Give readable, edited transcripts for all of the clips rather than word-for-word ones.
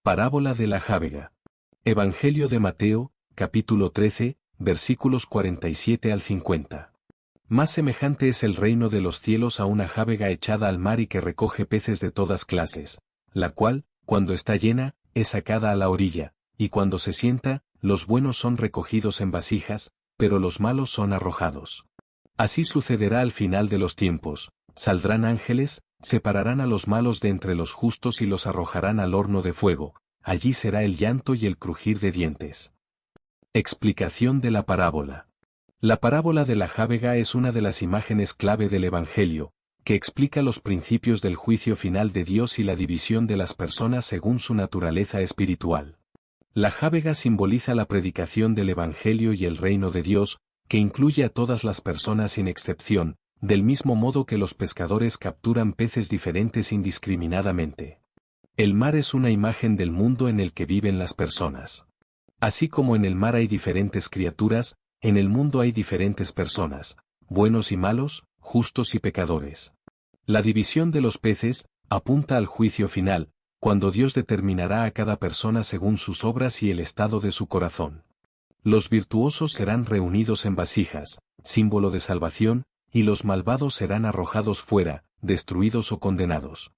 Parábola de la jávega. Evangelio de Mateo, capítulo 13, versículos 47 al 50. Más semejante es el reino de los cielos a una jávega echada al mar y que recoge peces de todas clases, la cual, cuando está llena, es sacada a la orilla, y cuando se sienta, los buenos son recogidos en vasijas, pero los malos son arrojados. Así sucederá al final de los tiempos, saldrán ángeles, separarán a los malos de entre los justos y los arrojarán al horno de fuego, allí será el llanto y el crujir de dientes. Explicación de la parábola. La parábola de la jávega es una de las imágenes clave del Evangelio, que explica los principios del juicio final de Dios y la división de las personas según su naturaleza espiritual. La jávega simboliza la predicación del Evangelio y el reino de Dios, que incluye a todas las personas sin excepción, del mismo modo que los pescadores capturan peces diferentes indiscriminadamente. El mar es una imagen del mundo en el que viven las personas. Así como en el mar hay diferentes criaturas, en el mundo hay diferentes personas, buenos y malos, justos y pecadores. La división de los peces apunta al juicio final, cuando Dios determinará a cada persona según sus obras y el estado de su corazón. Los virtuosos serán reunidos en vasijas, símbolo de salvación, y los malvados serán arrojados fuera, destruidos o condenados.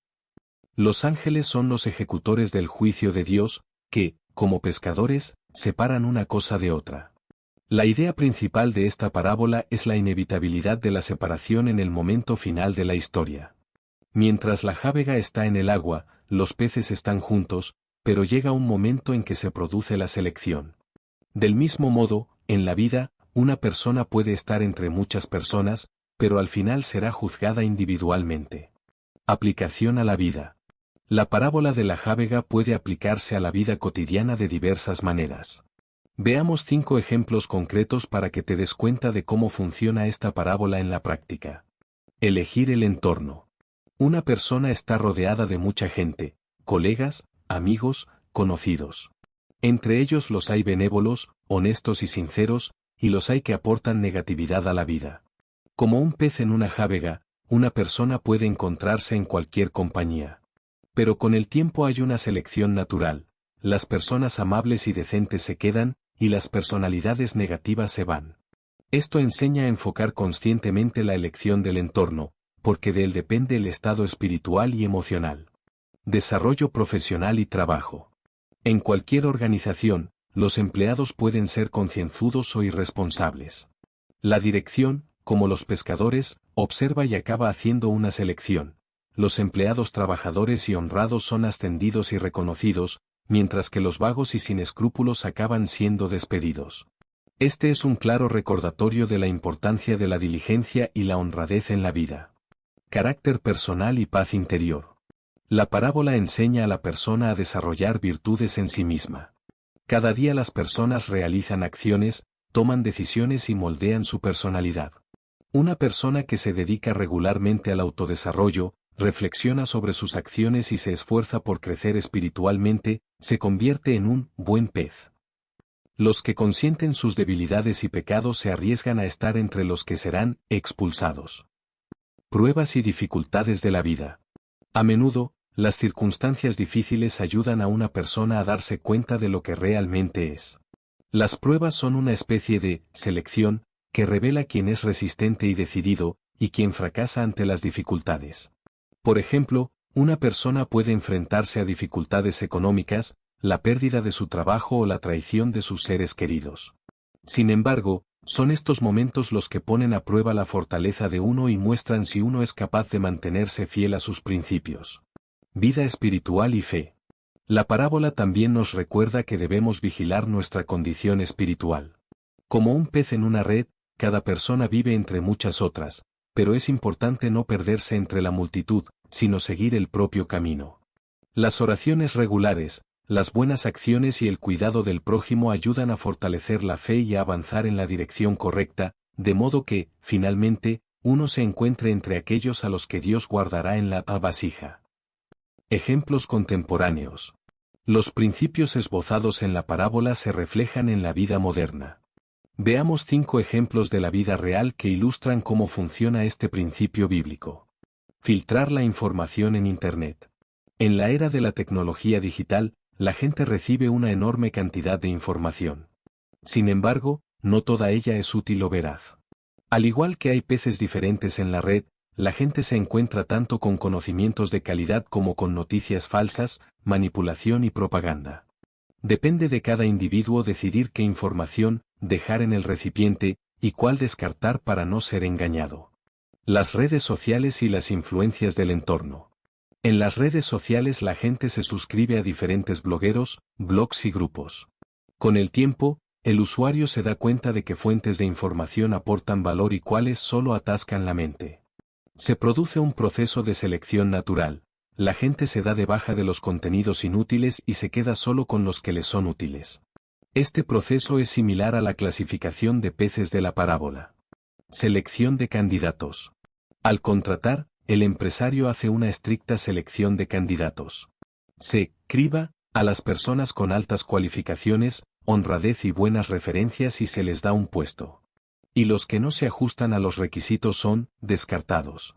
Los ángeles son los ejecutores del juicio de Dios, que, como pescadores, separan una cosa de otra. La idea principal de esta parábola es la inevitabilidad de la separación en el momento final de la historia. Mientras la jávega está en el agua, los peces están juntos, pero llega un momento en que se produce la selección. Del mismo modo, en la vida, una persona puede estar entre muchas personas, pero al final será juzgada individualmente. Aplicación a la vida. La parábola de la jávega puede aplicarse a la vida cotidiana de diversas maneras. Veamos 5 ejemplos concretos para que te des cuenta de cómo funciona esta parábola en la práctica. Elegir el entorno. Una persona está rodeada de mucha gente, colegas, amigos, conocidos. Entre ellos los hay benévolos, honestos y sinceros, y los hay que aportan negatividad a la vida. Como un pez en una jávega, una persona puede encontrarse en cualquier compañía. Pero con el tiempo hay una selección natural, las personas amables y decentes se quedan, y las personalidades negativas se van. Esto enseña a enfocar conscientemente la elección del entorno, porque de él depende el estado espiritual y emocional. Desarrollo profesional y trabajo. En cualquier organización, los empleados pueden ser concienzudos o irresponsables. La dirección, como los pescadores, observa y acaba haciendo una selección. Los empleados trabajadores y honrados son ascendidos y reconocidos, mientras que los vagos y sin escrúpulos acaban siendo despedidos. Este es un claro recordatorio de la importancia de la diligencia y la honradez en la vida. Carácter personal y paz interior. La parábola enseña a la persona a desarrollar virtudes en sí misma. Cada día las personas realizan acciones, toman decisiones y moldean su personalidad. Una persona que se dedica regularmente al autodesarrollo, reflexiona sobre sus acciones y se esfuerza por crecer espiritualmente, se convierte en un buen pez. Los que consienten sus debilidades y pecados se arriesgan a estar entre los que serán expulsados. Pruebas y dificultades de la vida. A menudo, las circunstancias difíciles ayudan a una persona a darse cuenta de lo que realmente es. Las pruebas son una especie de selección que revela quién es resistente y decidido, y quién fracasa ante las dificultades. Por ejemplo, una persona puede enfrentarse a dificultades económicas, la pérdida de su trabajo o la traición de sus seres queridos. Sin embargo, son estos momentos los que ponen a prueba la fortaleza de uno y muestran si uno es capaz de mantenerse fiel a sus principios. Vida espiritual y fe. La parábola también nos recuerda que debemos vigilar nuestra condición espiritual. Como un pez en una red, cada persona vive entre muchas otras, pero es importante no perderse entre la multitud, sino seguir el propio camino. Las oraciones regulares, las buenas acciones y el cuidado del prójimo ayudan a fortalecer la fe y a avanzar en la dirección correcta, de modo que, finalmente, uno se encuentre entre aquellos a los que Dios guardará en la vasija. Ejemplos contemporáneos. Los principios esbozados en la parábola se reflejan en la vida moderna. Veamos 5 ejemplos de la vida real que ilustran cómo funciona este principio bíblico. Filtrar la información en Internet. En la era de la tecnología digital, la gente recibe una enorme cantidad de información. Sin embargo, no toda ella es útil o veraz. Al igual que hay peces diferentes en la red, la gente se encuentra tanto con conocimientos de calidad como con noticias falsas, manipulación y propaganda. Depende de cada individuo decidir qué información dejar en el recipiente y cuál descartar para no ser engañado. Las redes sociales y las influencias del entorno. En las redes sociales la gente se suscribe a diferentes blogueros, blogs y grupos. Con el tiempo, el usuario se da cuenta de que fuentes de información aportan valor y cuáles solo atascan la mente. Se produce un proceso de selección natural. La gente se da de baja de los contenidos inútiles y se queda solo con los que les son útiles. Este proceso es similar a la clasificación de peces de la parábola. Selección de candidatos. Al contratar, el empresario hace una estricta selección de candidatos. Se criba a las personas con altas cualificaciones, honradez y buenas referencias y se les da un puesto. Y los que no se ajustan a los requisitos son descartados.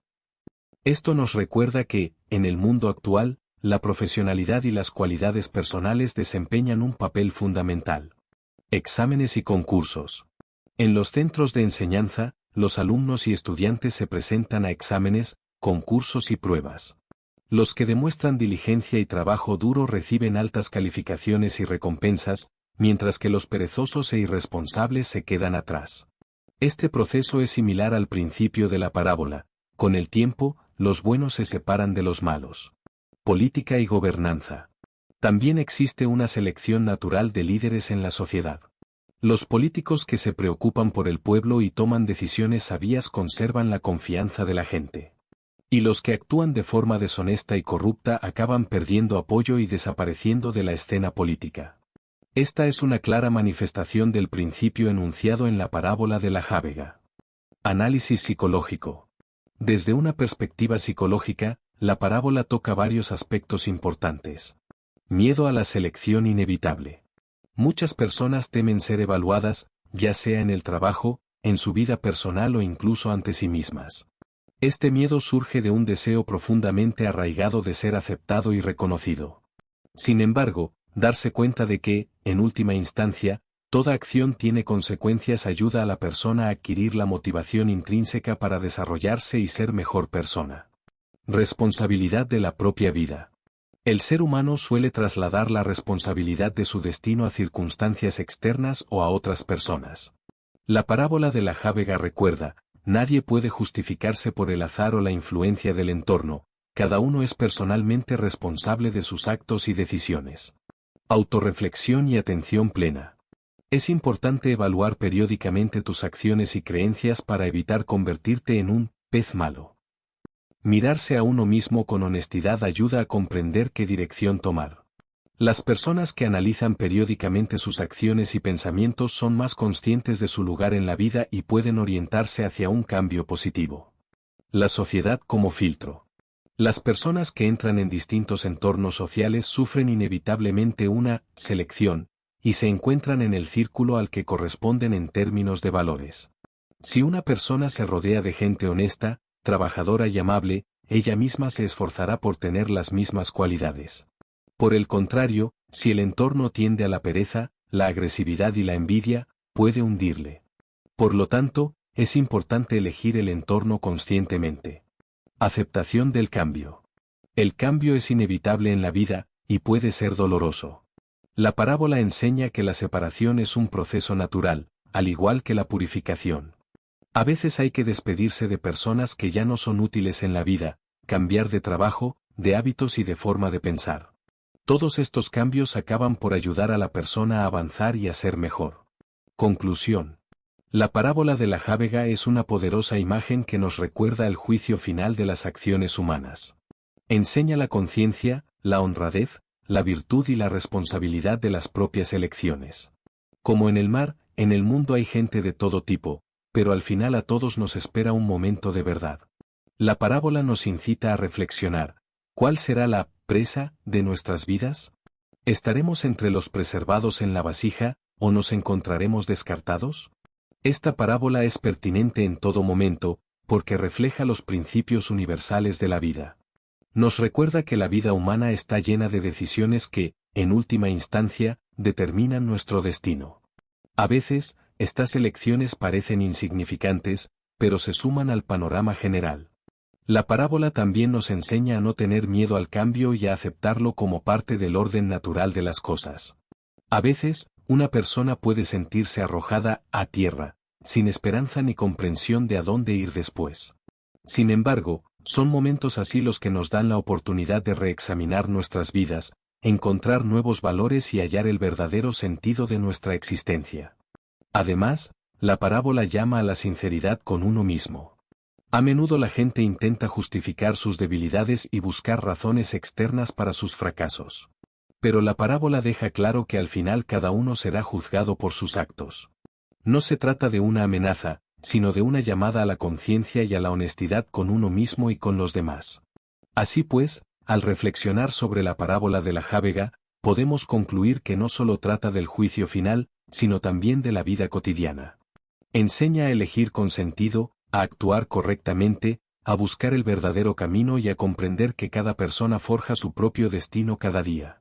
Esto nos recuerda que, en el mundo actual, la profesionalidad y las cualidades personales desempeñan un papel fundamental. Exámenes y concursos. En los centros de enseñanza, los alumnos y estudiantes se presentan a exámenes, concursos y pruebas. Los que demuestran diligencia y trabajo duro reciben altas calificaciones y recompensas, mientras que los perezosos e irresponsables se quedan atrás. Este proceso es similar al principio de la parábola. Con el tiempo, los buenos se separan de los malos. Política y gobernanza. También existe una selección natural de líderes en la sociedad. Los políticos que se preocupan por el pueblo y toman decisiones sabias conservan la confianza de la gente. Y los que actúan de forma deshonesta y corrupta acaban perdiendo apoyo y desapareciendo de la escena política. Esta es una clara manifestación del principio enunciado en la parábola de la jávega. Análisis psicológico. Desde una perspectiva psicológica, la parábola toca varios aspectos importantes. Miedo a la selección inevitable. Muchas personas temen ser evaluadas, ya sea en el trabajo, en su vida personal o incluso ante sí mismas. Este miedo surge de un deseo profundamente arraigado de ser aceptado y reconocido. Sin embargo, darse cuenta de que, en última instancia, toda acción tiene consecuencias ayuda a la persona a adquirir la motivación intrínseca para desarrollarse y ser mejor persona. Responsabilidad de la propia vida. El ser humano suele trasladar la responsabilidad de su destino a circunstancias externas o a otras personas. La parábola de la jávega recuerda, nadie puede justificarse por el azar o la influencia del entorno, cada uno es personalmente responsable de sus actos y decisiones. Autorreflexión y atención plena. Es importante evaluar periódicamente tus acciones y creencias para evitar convertirte en un pez malo. Mirarse a uno mismo con honestidad ayuda a comprender qué dirección tomar. Las personas que analizan periódicamente sus acciones y pensamientos son más conscientes de su lugar en la vida y pueden orientarse hacia un cambio positivo. La sociedad como filtro. Las personas que entran en distintos entornos sociales sufren inevitablemente una selección, y se encuentran en el círculo al que corresponden en términos de valores. Si una persona se rodea de gente honesta, trabajadora y amable, ella misma se esforzará por tener las mismas cualidades. Por el contrario, si el entorno tiende a la pereza, la agresividad y la envidia, puede hundirle. Por lo tanto, es importante elegir el entorno conscientemente. Aceptación del cambio. El cambio es inevitable en la vida, y puede ser doloroso. La parábola enseña que la separación es un proceso natural, al igual que la purificación. A veces hay que despedirse de personas que ya no son útiles en la vida, cambiar de trabajo, de hábitos y de forma de pensar. Todos estos cambios acaban por ayudar a la persona a avanzar y a ser mejor. Conclusión. La parábola de la jávega es una poderosa imagen que nos recuerda el juicio final de las acciones humanas. Enseña la conciencia, la honradez, la virtud y la responsabilidad de las propias elecciones. Como en el mar, en el mundo hay gente de todo tipo, pero al final a todos nos espera un momento de verdad. La parábola nos incita a reflexionar. ¿Cuál será la presa de nuestras vidas? ¿Estaremos entre los preservados en la vasija, o nos encontraremos descartados? Esta parábola es pertinente en todo momento, porque refleja los principios universales de la vida. Nos recuerda que la vida humana está llena de decisiones que, en última instancia, determinan nuestro destino. A veces, estas elecciones parecen insignificantes, pero se suman al panorama general. La parábola también nos enseña a no tener miedo al cambio y a aceptarlo como parte del orden natural de las cosas. A veces, una persona puede sentirse arrojada a tierra, sin esperanza ni comprensión de a dónde ir después. Sin embargo, son momentos así los que nos dan la oportunidad de reexaminar nuestras vidas, encontrar nuevos valores y hallar el verdadero sentido de nuestra existencia. Además, la parábola llama a la sinceridad con uno mismo. A menudo la gente intenta justificar sus debilidades y buscar razones externas para sus fracasos. Pero la parábola deja claro que al final cada uno será juzgado por sus actos. No se trata de una amenaza, sino de una llamada a la conciencia y a la honestidad con uno mismo y con los demás. Así pues, al reflexionar sobre la parábola de la jávega, podemos concluir que no solo trata del juicio final, sino también de la vida cotidiana. Enseña a elegir con sentido, a actuar correctamente, a buscar el verdadero camino y a comprender que cada persona forja su propio destino cada día.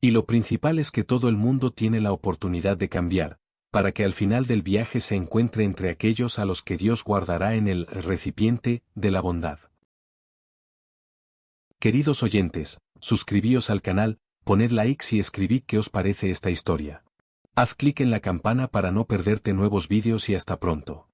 Y lo principal es que todo el mundo tiene la oportunidad de cambiar, para que al final del viaje se encuentre entre aquellos a los que Dios guardará en el recipiente de la bondad. Queridos oyentes, suscribíos al canal, poned likes y escribid qué os parece esta historia. Haz clic en la campana para no perderte nuevos vídeos y hasta pronto.